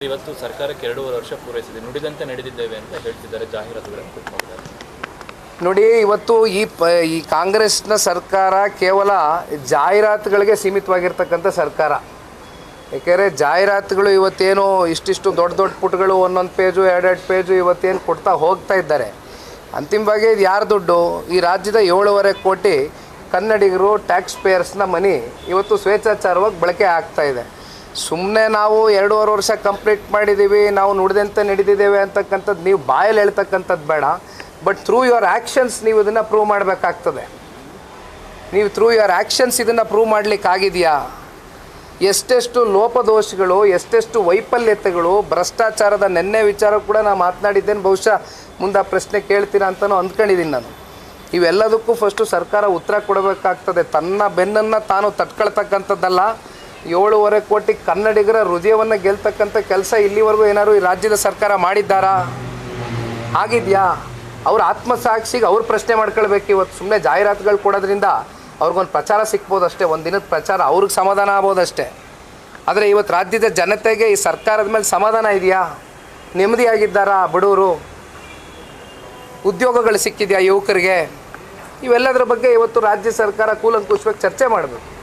ಇವತ್ತು ಸರ್ಕಾರಕ್ಕೆ 2.5 ವರ್ಷ ಪೂರೈಸಿದೆ, ನುಡಿದಂತೆ ನಡೆದಿದ್ದೇವೆ ಅಂತ ಹೇಳ್ತಿದ್ದಾರೆ, ಜಾಹೀರಾತುಗಳನ್ನು ಕೊಟ್ಟಿದ್ದಾರೆ. ನೋಡಿ, ಇವತ್ತು ಈ ಕಾಂಗ್ರೆಸ್ನ ಸರ್ಕಾರ ಕೇವಲ ಜಾಹೀರಾತುಗಳಿಗೆ ಸೀಮಿತವಾಗಿರ್ತಕ್ಕಂಥ ಸರ್ಕಾರ. ಏಕೆಂದರೆ ಜಾಹೀರಾತುಗಳು ಇವತ್ತೇನು ಇಷ್ಟಿಷ್ಟು ದೊಡ್ಡ ದೊಡ್ಡ ಪುಟಗಳು, ಒಂದೊಂದು ಪೇಜು, ಎರಡೆರಡು ಪೇಜು ಇವತ್ತೇನು ಕೊಡ್ತಾ ಹೋಗ್ತಾ ಇದ್ದಾರೆ. ಅಂತಿಮವಾಗಿ ಇದು ಯಾರ ದುಡ್ಡು? ಈ ರಾಜ್ಯದ 7.5 ಕೋಟಿ ಕನ್ನಡಿಗರು ಟ್ಯಾಕ್ಸ್ ಪೇಯರ್ಸ್ನ ಮನಿ ಇವತ್ತು ಸ್ವೇಚ್ಛಾಚಾರವಾಗಿ ಬಳಕೆ ಆಗ್ತಾಯಿದೆ. ಸುಮ್ಮನೆ ನಾವು 2.5 ವರ್ಷ ಕಂಪ್ಲೀಟ್ ಮಾಡಿದ್ದೀವಿ, ನಾವು ನುಡಿದಂತೆ ನಡೆದಿದ್ದೇವೆ ಅಂತಕ್ಕಂಥದ್ದು ನೀವು ಬಾಯಲ್ಲಿ ಹೇಳ್ತಕ್ಕಂಥದ್ದು ಬೇಡ. ಬಟ್ ಥ್ರೂ ಯುವರ್ ಆ್ಯಕ್ಷನ್ಸ್ ನೀವು ಇದನ್ನು ಪ್ರೂವ್ ಮಾಡಬೇಕಾಗ್ತದೆ. ನೀವು ಥ್ರೂ ಯುವರ್ ಆ್ಯಕ್ಷನ್ಸ್ ಇದನ್ನು ಪ್ರೂವ್ ಮಾಡಲಿಕ್ಕಾಗಿದೆಯಾ? ಎಷ್ಟೆಷ್ಟು ಲೋಪದೋಷಗಳು, ಎಷ್ಟೆಷ್ಟು ವೈಫಲ್ಯತೆಗಳು, ಭ್ರಷ್ಟಾಚಾರದ ನೆನ್ನೆ ವಿಚಾರ ಕೂಡ ನಾನು ಮಾತನಾಡಿದ್ದೇನೆ. ಬಹುಶಃ ಮುಂದೆ ಆ ಪ್ರಶ್ನೆ ಕೇಳ್ತೀರಾ ಅಂತಲೂ ಅಂದ್ಕೊಂಡಿದ್ದೀನಿ ನಾನು. ಇವೆಲ್ಲದಕ್ಕೂ ಫಸ್ಟು ಸರ್ಕಾರ ಉತ್ತರ ಕೊಡಬೇಕಾಗ್ತದೆ. ತನ್ನ ಬೆನ್ನನ್ನು ತಾನು ತಟ್ಕೊಳ್ತಕ್ಕಂಥದ್ದಲ್ಲ. 7.5 ಕೋಟಿ ಕನ್ನಡಿಗರ ಹೃದಯವನ್ನು ಗೆಲ್ತಕ್ಕಂಥ ಕೆಲಸ ಇಲ್ಲಿವರೆಗೂ ಏನಾದ್ರು ಈ ರಾಜ್ಯದ ಸರ್ಕಾರ ಮಾಡಿದ್ದಾರಾ? ಆಗಿದೆಯಾ? ಅವ್ರ ಆತ್ಮಸಾಕ್ಷಿಗೆ ಅವ್ರು ಪ್ರಶ್ನೆ ಮಾಡ್ಕೊಳ್ಬೇಕು. ಇವತ್ತು ಸುಮ್ಮನೆ ಜಾಹೀರಾತುಗಳು ಕೊಡೋದ್ರಿಂದ ಅವ್ರಿಗೊಂದು ಪ್ರಚಾರ ಸಿಗ್ಬೋದು ಅಷ್ಟೇ, ಒಂದು ದಿನದ ಪ್ರಚಾರ, ಅವ್ರಿಗೆ ಸಮಾಧಾನ ಆಗ್ಬೋದಷ್ಟೇ. ಆದರೆ ಇವತ್ತು ರಾಜ್ಯದ ಜನತೆಗೆ ಈ ಸರ್ಕಾರದ ಮೇಲೆ ಸಮಾಧಾನ ಇದೆಯಾ? ನೆಮ್ಮದಿಯಾಗಿದ್ದಾರಾ ಬಡವರು? ಉದ್ಯೋಗಗಳು ಸಿಕ್ಕಿದೆಯಾ ಯುವಕರಿಗೆ? ಇವೆಲ್ಲದರ ಬಗ್ಗೆ ಇವತ್ತು ರಾಜ್ಯ ಸರ್ಕಾರ ಕೂಲಂಕುಷವಾಗಿ ಚರ್ಚೆ ಮಾಡಬೇಕು.